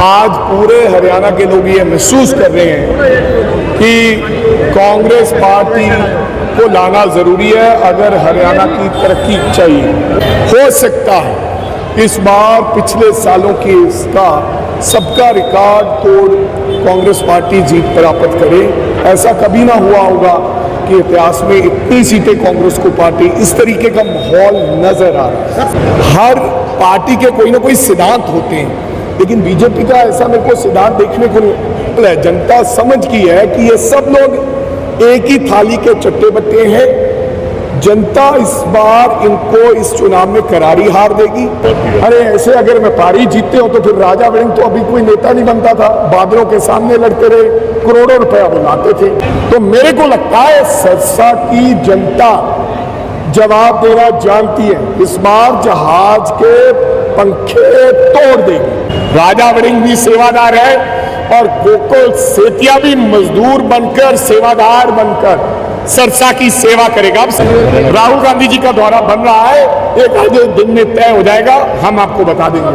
आज पूरे हरियाणा के लोग ये महसूस कर रहे हैं कि कांग्रेस पार्टी को लाना ज़रूरी है अगर हरियाणा की तरक्की चाहिए। हो सकता है इस बार पिछले सालों की इसका सबका रिकॉर्ड तोड़ कांग्रेस पार्टी जीत प्राप्त करे। ऐसा कभी ना हुआ होगा कि इतिहास में इतनी सीटें कांग्रेस को पार्टी, इस तरीके का माहौल नजर आ रहा है। हर पार्टी के कोई ना कोई सिद्धांत होते हैं, लेकिन बीजेपी का ऐसा मेरे को सिद्धांत देखने को नहीं। जनता समझ की है कि ये सब लोग एक ही थाली के चट्टे बट्टे हैं। जनता इस बार इनको इस चुनाव में करारी हार देगी। अरे ऐसे अगर व्यापारी जीतते हो तो फिर राजा वड़िंग तो अभी कोई नेता नहीं बनता था, बादलों के सामने लड़ते रहे, करोड़ों रुपया बुलाते थे। तो मेरे को लगता है सरसा की जनता जवाब देना जानती है। इस बार जहाज के पंखे तोड़ देगी। राजा वड़िंग भी सेवादार है और गोकुल सेतिया भी मजदूर बनकर, सेवादार बनकर सरसा की सेवा करेगा। राहुल गांधी जी का दौरा बन रहा है, एक आधे दिन में तय हो जाएगा, हम आपको बता देंगे।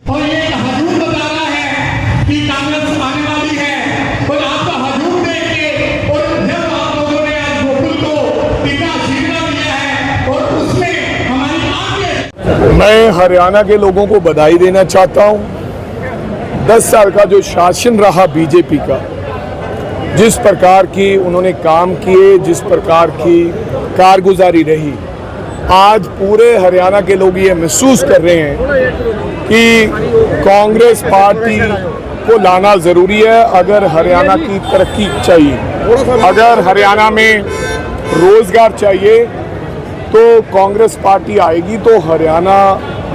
और ये हजूम बता रहा है कि कांग्रेस आने वाली है, और आपका हजूम देख के और जब आप लोगों ने आज गोकुल को टीका छीना दिया है और उसमें हमारी आगे। मैं हरियाणा के लोगों को बधाई देना चाहता हूं। 10 साल का जो शासन रहा बीजेपी का, जिस प्रकार की उन्होंने काम किए, जिस प्रकार की कारगुजारी रही, आज पूरे हरियाणा के लोग ये महसूस कर रहे हैं कि कांग्रेस पार्टी को लाना ज़रूरी है अगर हरियाणा की तरक्की चाहिए। अगर हरियाणा में रोज़गार चाहिए तो कांग्रेस पार्टी आएगी तो हरियाणा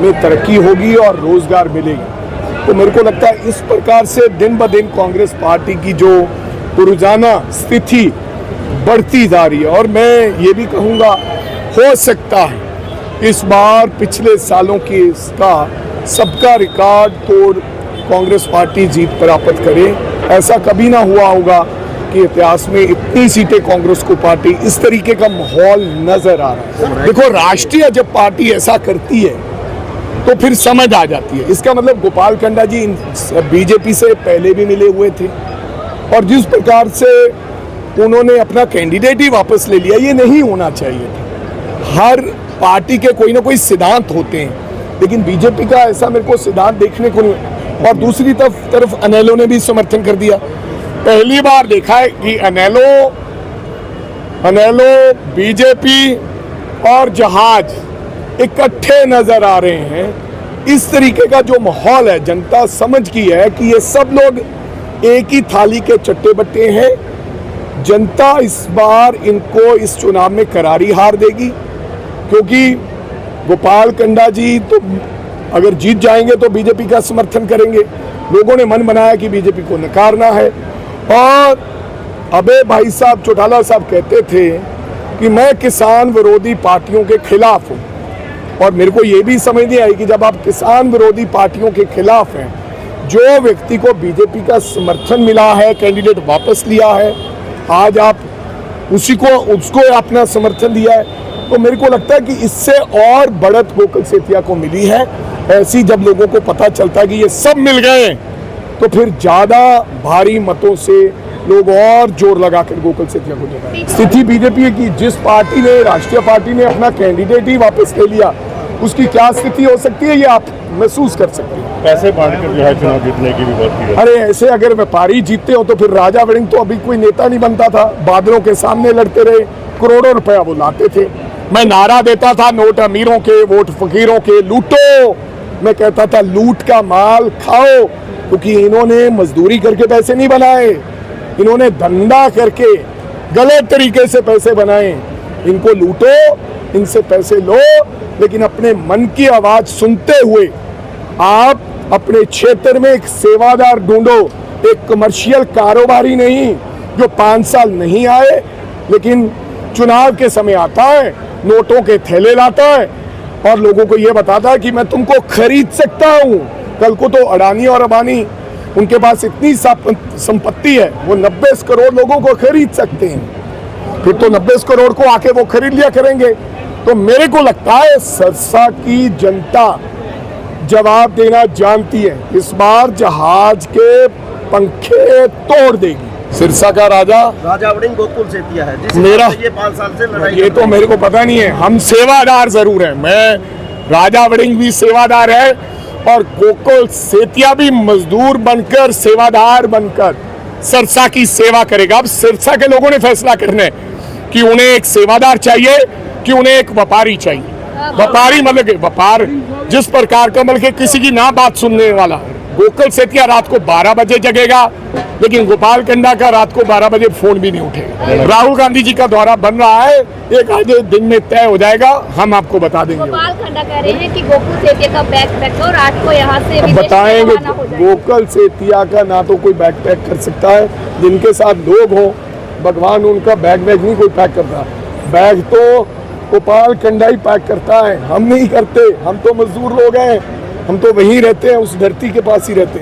में तरक्की होगी और रोज़गार मिलेगी। तो मेरे को लगता है इस प्रकार से दिन ब दिन कांग्रेस पार्टी की जो रोजाना स्थिति बढ़ती जा रही है। और मैं ये भी कहूँगा, हो सकता है इस बार पिछले सालों की इसका सबका रिकॉर्ड तोड़ कांग्रेस पार्टी जीत प्राप्त करे। ऐसा कभी ना हुआ होगा कि इतिहास में इतनी सीटें कांग्रेस को पार्टी, इस तरीके का माहौल नजर आ रहा है। देखो, राष्ट्रीय जब पार्टी ऐसा करती है तो फिर समझ आ जाती है। इसका मतलब गोपाल कंडा जी बीजेपी से पहले भी मिले हुए थे और जिस प्रकार से उन्होंने अपना कैंडिडेट ही वापस ले लिया, ये नहीं होना चाहिए था। हर पार्टी के कोई ना कोई सिद्धांत होते हैं, लेकिन बीजेपी का ऐसा मेरे को सिद्धांत देखने को नहीं। और दूसरी तरफ अनेलो ने भी समर्थन कर दिया। पहली बार देखा है कि अनेलो बीजेपी और जहाज इकट्ठे नजर आ रहे हैं। इस तरीके का जो माहौल है, जनता समझ की है कि ये सब लोग एक ही थाली के चट्टे बट्टे हैं। जनता इस बार इनको इस चुनाव में करारी हार देगी, क्योंकि गोपाल कंडा जी तो अगर जीत जाएंगे तो बीजेपी का समर्थन करेंगे। लोगों ने मन बनाया कि बीजेपी को नकारना है। और अबे भाई साहब चौटाला साहब कहते थे कि मैं किसान विरोधी पार्टियों के खिलाफ हूँ, और मेरे को ये भी समझ नहीं आई कि जब आप किसान विरोधी पार्टियों के खिलाफ हैं, जो व्यक्ति को बीजेपी का समर्थन मिला है, कैंडिडेट वापस लिया है, आज आप उसको अपना समर्थन दिया है, तो मेरे को लगता है कि इससे और बढ़त गोकुल सेतिया को मिली है। ऐसी जब लोगों को पता चलता है कि ये सब मिल गए तो फिर ज़्यादा भारी मतों से लोग और जोर लगाकर गोकुल सेतिया को जिताएं। स्थिति बीजेपी की, जिस पार्टी ने, राष्ट्रीय पार्टी ने अपना कैंडिडेट ही वापस ले लिया, उसकी क्या स्थिति हो सकती है ये आप महसूस कर सकते हैं। पैसे बांटकर जो है चुनाव जीतने की भी बात की है। अरे ऐसे अगर व्यापारी जीतते हो तो फिर राजा वड़िंग तो अभी कोई नेता नहीं बनता था, बादलों के सामने लड़ते रहे, करोड़ों रुपया बुलाते थे। मैं नारा देता था, नोट अमीरों के, वोट फकीरों के, लूटो। मैं कहता था लूट का माल खाओ, क्योंकि इन्होंने मजदूरी करके पैसे नहीं बनाए, इन्होंने धंधा करके गलत तरीके से पैसे बनाए। इनको लूटो, इनसे पैसे लो, लेकिन अपने मन की आवाज सुनते हुए आप अपने क्षेत्र में एक सेवादार ढूंढो, एक कमर्शियल कारोबारी नहीं जो 5 साल नहीं आए लेकिन चुनाव के समय आता है, नोटों के थैले लाता है और लोगों को यह बताता है कि मैं तुमको खरीद सकता हूं। कल को तो अडानी और अंबानी, उनके पास इतनी संपत्ति है, वो 90 करोड़ लोगों को खरीद सकते हैं। फिर तो 90 करोड़ को आके वो खरीद लिया करेंगे। तो मेरे को लगता है सरसा की जनता जवाब देना जानती है। इस बार जहाज के पंखे तोड़ देगी। सिरसा का राजा वड़िंग गोकुल सेतिया है जिस मेरा- ये 5 साल से लड़ाई ये तो मेरे को पता नहीं है। हम सेवादार जरूर हैं। मैं राजा वड़िंग भी सेवादार है और गोकुल सेतिया भी मजदूर बनकर सेवादार बनकर सिरसा की सेवा करेगा। अब सिरसा के लोगों ने फैसला करना है कि उन्हें एक सेवादार चाहिए कि उन्हें एक व्यापारी चाहिए। व्यापारी मतलब कि व्यापार जिस प्रकार का मतलब कि किसी की ना बात सुनने वाला। गोकुल सेतिया रात को 12 बजे जगेगा लेकिन गोपाल कंडा का रात को 12 बजे फोन भी नहीं उठेगा। राहुल गांधी जी का दौरा बन रहा है, एक आधे दिन में तय हो जाएगा, हम आपको बता देंगे। गोपाल खंडा कह रहे हैं कि गोकुल सेतिया का बैग पैक और रात को यहाँ से अब विदेश में बताएंगे। रवाना हो जाएगा। गोकुल सेतिया का ना तो कोई बैग पैक कर सकता है, जिनके साथ लोग हो भगवान उनका बैग नहीं कोई पैक करता। बैग तो गोपाल कंडा ही पैक करता है, हम नहीं करते। हम तो मजदूर लोग हैं, हम तो वहीं रहते हैं, उस धरती के पास ही रहते हैं।